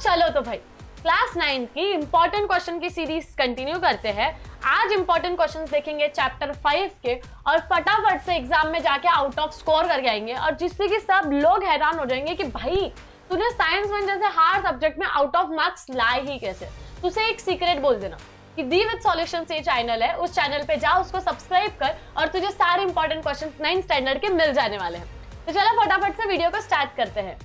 चलो तो भाई क्लास 9 की इंपॉर्टेंट क्वेश्चन की सीरीज कंटिन्यू करते हैं। आज इंपॉर्टेंट क्वेश्चंस देखेंगे चैप्टर 5 के और फटाफट से एग्जाम में जाके आउट ऑफ स्कोर करके आएंगे, और जिससे कि सब लोग हैरान हो जाएंगे कि भाई तूने साइंस में जैसे हार्ड सब्जेक्ट में आउट ऑफ मार्क्स लाए ही कैसे। तुझे एक सीक्रेट बोल देना कि दी विद सॉल्यूशंस ये चैनल है, उस चैनल पे जा, उसको सब्सक्राइब कर और तुझे सारे इंपॉर्टेंट क्वेश्चंस 9th स्टैंडर्ड के मिल जाने वाले हैं। तो चलो फटाफट से वीडियो को स्टार्ट करते हैं।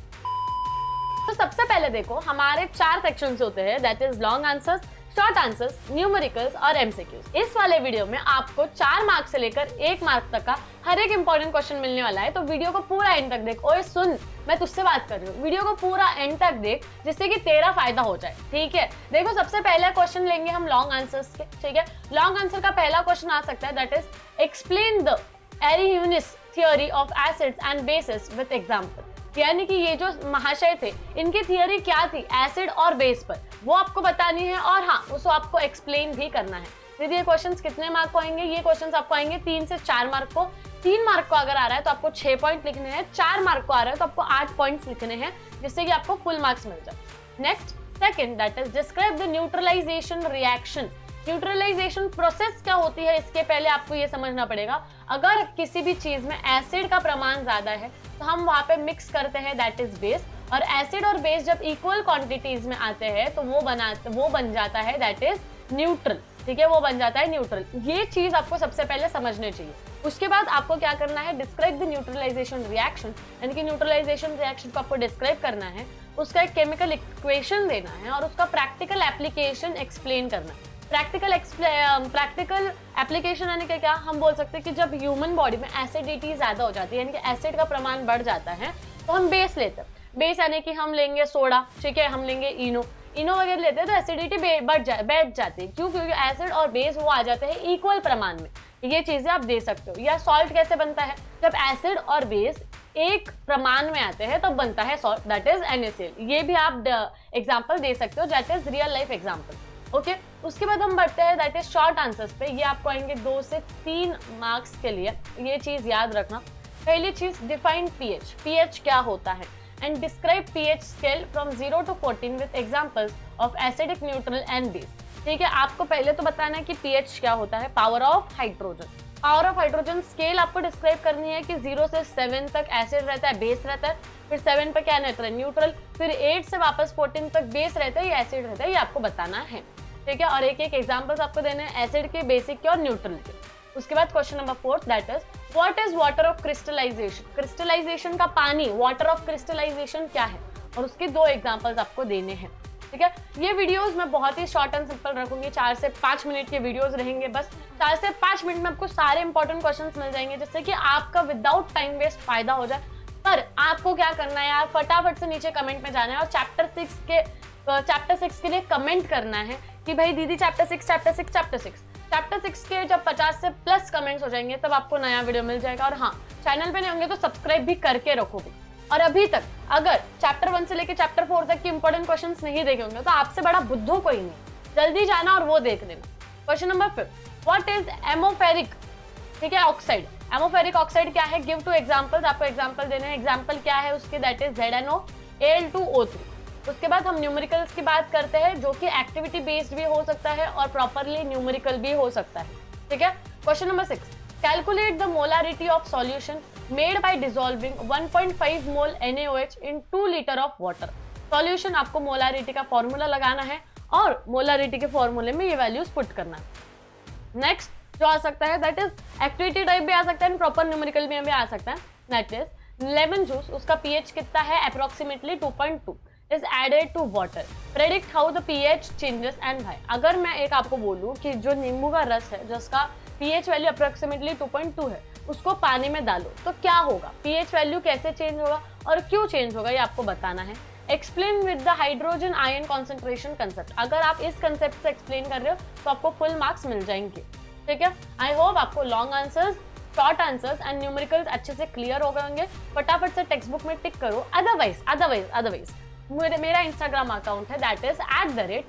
तो सबसे पहले देखो, हमारे 4 सेक्शंस होते हैं, that is long answers, short answers, numericals और एमसीक्यूज। इस वाले वीडियो में आपको 4 मार्क्स से लेकर 1 मार्क तक का हर एक इंपॉर्टेंट क्वेश्चन मिलने वाला है। तो वीडियो को पूरा एंड तक देख। ओए सुन, मैं तुझसे बात कर रही हूँ, वीडियो को पूरा एंड तक देख जिससे कि तेरा फायदा हो जाए, ठीक है। देखो सबसे पहला क्वेश्चन लेंगे हम लॉन्ग आंसर्स के, ठीक है। लॉन्ग आंसर का पहला क्वेश्चन आ सकता है, that is explain the Arrhenius theory of acids and bases with example. यानी कि ये जो महाशय थे, इनकी थियोरी क्या थी एसिड और बेस पर, वो आपको बतानी है और हाँ, उसको आपको एक्सप्लेन भी करना है। दीदी ये क्वेश्चंस कितने मार्क को आएंगे? ये क्वेश्चंस आपको आएंगे 3 से 4 मार्क को। 3 मार्क को अगर आ रहा है तो आपको 6 पॉइंट लिखने हैं, 4 मार्क को आ रहा है तो आपको 8 पॉइंट्स लिखने हैं, जिससे कि आपको फुल मार्क्स मिल जाए। Next second, that is describe the neutralisation reaction. Neutralisation process क्या होती है, इसके पहले आपको ये समझना पड़ेगा। अगर किसी भी चीज में एसिड का प्रमाण ज्यादा है तो हम वहां पे मिक्स करते हैं, दैट इज बेस। और एसिड और बेस जब इक्वल क्वांटिटीज में आते हैं तो वो बन जाता है, दैट इज न्यूट्रल, ठीक है, वो बन जाता है न्यूट्रल। ये चीज आपको सबसे पहले समझनी चाहिए। उसके बाद आपको क्या करना है, डिस्क्राइब द न्यूट्रलाइजेशन रिएक्शन, यानी कि न्यूट्रलाइजेशन रिएक्शन को आपको डिस्क्राइब करना है, उसका एक केमिकल इक्वेशन देना है और उसका प्रैक्टिकल एप्लीकेशन एक्सप्लेन करना है। प्रैक्टिकल एप्लीकेशन यानी कि क्या हम बोल सकते हैं कि जब ह्यूमन बॉडी में एसिडिटी ज्यादा हो जाती है, यानी कि एसिड का प्रमाण बढ़ जाता है, तो हम बेस लेते हैं। बेस यानी कि हम लेंगे सोडा, ठीक है, हम लेंगे इनो वगैरह लेते हैं तो एसिडिटी बैठ जाती है। क्यों? क्योंकि एसिड और बेस वो आ जाते हैं इक्वल प्रमाण में। ये चीजें आप दे सकते हो। या सॉल्ट कैसे बनता है, जब एसिड और बेस एक प्रमाण में आते हैं तब बनता है सॉल्ट, दैट इज NaCl। ये भी आप एग्जाम्पल दे सकते हो, that is real life example, okay. उसके बाद हम बढ़ते हैं दैट इज शॉर्ट आंसर्स पे। ये आपको आएंगे 2 से 3 मार्क्स के लिए। ये चीज याद रखना। पहली चीज, डिफाइन पीएच। पीएच क्या होता है and describe pH scale from 0 to 14 with examples of acidic, neutral and base. ठीक है, आपको पहले तो बताना है कि पीएच क्या होता है। Power of hydrogen, power of hydrogen scale आपको डिस्क्राइब करनी है कि 0 से 7 तक एसिड रहता है, बेस रहता है, फिर 7 पे क्या रहता है, न्यूट्रल, फिर 8 से वापस 14 तक बेस रहता है या एसिड रहता है, ये आपको बताना है, ठीक है। और एक एक एग्जांपल्स आपको देने हैं एसिड के, बेसिक के और न्यूट्रल के। उसके बाद question number 4, that is what is water of crystallisation. Crystallisation का पानी, वाटर ऑफ क्रिस्टलाइजेशन क्या है, और उसके 2 एग्जांपल्स आपको देने हैं, ठीक है। ये वीडियोस मैं बहुत ही शॉर्ट एंड सिंपल रखूंगी, 4 से 5 मिनट के वीडियोस रहेंगे बस। 4 से 5 मिनट में आपको सारे इंपॉर्टेंट क्वेश्चंस मिल जाएंगे, जिससे कि आपका विदाउट टाइम वेस्ट फायदा हो जाए। पर आपको क्या करना है यार, फटाफट से नीचे कमेंट में जाना है और चैप्टर 6 के लिए कमेंट करना है कि भाई दीदी चैप्टर 6 के जब 50 से प्लस कमेंट्स हो जाएंगे तब आपको नया वीडियो मिल जाएगा। और हाँ, चैनल पे नहीं होंगे तो सब्सक्राइब भी करके रखोगे। और अभी तक अगर चैप्टर 1 से लेकर चैप्टर 4 तक के इंपॉर्टेंट क्वेश्चंस नहीं देखे होंगे तो आपसे बड़ा बुद्धू कोई नहीं, जल्दी जाना और वो देख लेना। क्वेश्चन नंबर 5, व्हाट इज एमोफेरिक, ठीक है, ऑक्साइड। एमोफेरिक ऑक्साइड क्या है, गिव 2 एग्जांपल्स। आपको एग्जांपल देने हैं। एग्जांपल क्या है उसके, दैट इज ZnO, Al2O3। उसके बाद हम न्यूमेरिकल्स की बात करते हैं, जो कि एक्टिविटी बेस्ड भी हो सकता है और प्रॉपरली न्यूमेरिकल भी हो सकता है, ठीक है। Question number 6, calculate the molarity of solution made by dissolving 1.5 mole NaOH in 2 litre of water. Solution, आपको मोलारिटी का फॉर्मूला लगाना है और मोलारिटी के फॉर्मूले में ये वैल्यूज पुट करना है। नेक्स्ट जो आ सकता है, दैट इज एक्टिविटी टाइप भी आ सकता है, प्रॉपर न्यूमेरिकल में भी आ सकता है। दैट इज लेमन जूस, उसका पीएच कितना है, approximately 2.2 is added to water. Predict how the pH changes and why. अगर मैं एक आपको बोलूँ कि जो नींबू का रस है जिसका pH वैल्यू अप्रोक्सीमेटली 2.2 है, उसको पानी में डालो तो क्या होगा, pH वैल्यू कैसे चेंज होगा और क्यों चेंज होगा, ये आपको बताना है। Explain with the hydrogen ion concentration concept. अगर आप इस कंसेप्ट से एक्सप्लेन कर रहे हो तो आपको फुल मार्क्स मिल जाएंगे, ठीक है। आई होप आपको long answers, short answers and numericals अच्छे से क्लियर हो गए होंगे। फटाफट से टेक्स्ट बुक में टिक करो। अदरवाइज मेरा इंस्टाग्राम अकाउंट है, दैट इज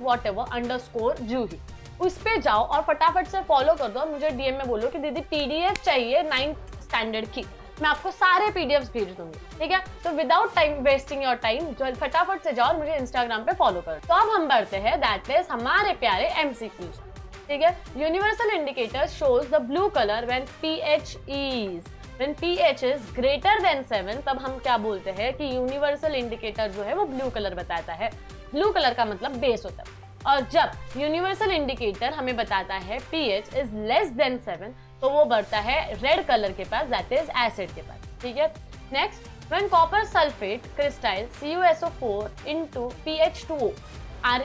@whatever_Juhi। उस पे जाओ और फटाफट से फॉलो कर दो और मुझे DM में बोलो कि दीदी PDF चाहिए 9th स्टैंडर्ड की। मैं आपको सारे पीडीएफ्स भेज दूंगी, ठीक है। तो without time wasting your time जो फटाफट से जाओ और मुझे इंस्टाग्राम पे फॉलो करो। तो अब हम बढ़ते हैं दैट इज हमारे प्यारे एमसीक्यूज, ठीक है। Universal indicator shows the blue colour when pH is greater than 7, तब हम क्या बोलते हैं कि यूनिवर्सल इंडिकेटर जो है वो ब्लू कलर बताता है। ब्लू कलर का मतलब बेस होता है। और जब यूनिवर्सल इंडिकेटर हमें बताता है pH is less than 7, तो वो बढ़ता है रेड कलर के पास, दैट इज एसिड के पास, ठीक है। Next, when copper sulfate crystal CuSO4 into PH2O are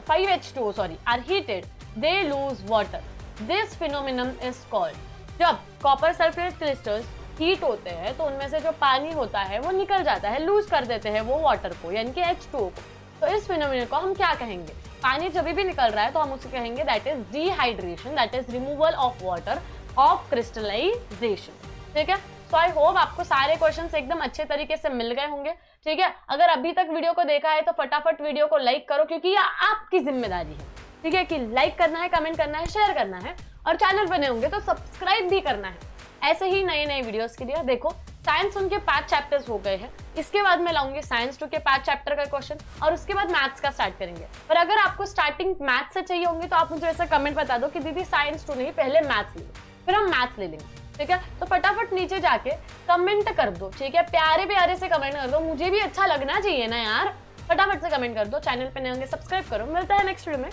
5H2O are heated, they lose water. This phenomenon is called, जब कॉपर सल्फेट क्रिस्टल्स हीट होते हैं तो उनमें से जो पानी होता है वो निकल जाता है, लूज कर देते हैं वो वाटर को, यानी कि H2O को। तो इस फिनोमिनन को हम क्या कहेंगे? पानी जब भी निकल रहा है तो हम उसे कहेंगे that is dehydration, that is removal of water of crystallisation, ठीक है। सो आई होप आपको सारे क्वेश्चंस एकदम अच्छे तरीके से मिल गए होंगे, ठीक है। अगर अभी तक वीडियो को देखा है तो फटाफट वीडियो को लाइक करो, क्योंकि ये आपकी जिम्मेदारी है, ठीक है, कि लाइक करना है, कमेंट करना है, शेयर करना है, और चैनल बने होंगे तो सब्सक्राइब भी करना है ऐसे ही नए नए वीडियोस के लिए। देखो, साइंस 1 के 5 चैप्टर्स हो गए हैं, इसके बाद मैं लाऊंगी साइंस 2 के 5 चैप्टर का क्वेश्चन, और उसके बाद मैथ्स का स्टार्ट करेंगे। पर अगर आपको स्टार्टिंग मैथ्स से चाहिए होंगे तो आप मुझे ऐसा कमेंट बता दो कि दीदी साइंस 2 नहीं, पहले मैथ्स ले लो, फिर हम मैथ्स ले लेंगे, ठीक है। तो फटाफट नीचे जाके कमेंट कर दो, ठीक है, प्यारे प्यारे से कमेंट कर दो, मुझे भी अच्छा लगना चाहिए ना यार। फटाफट से कमेंट कर दो, चैनल पे नए होंगे सब्सक्राइब करो। मिलता है नेक्स्ट वीडियो में,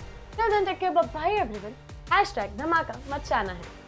टेक केयर, बाय एवरीवन। #धमाका मचाना है।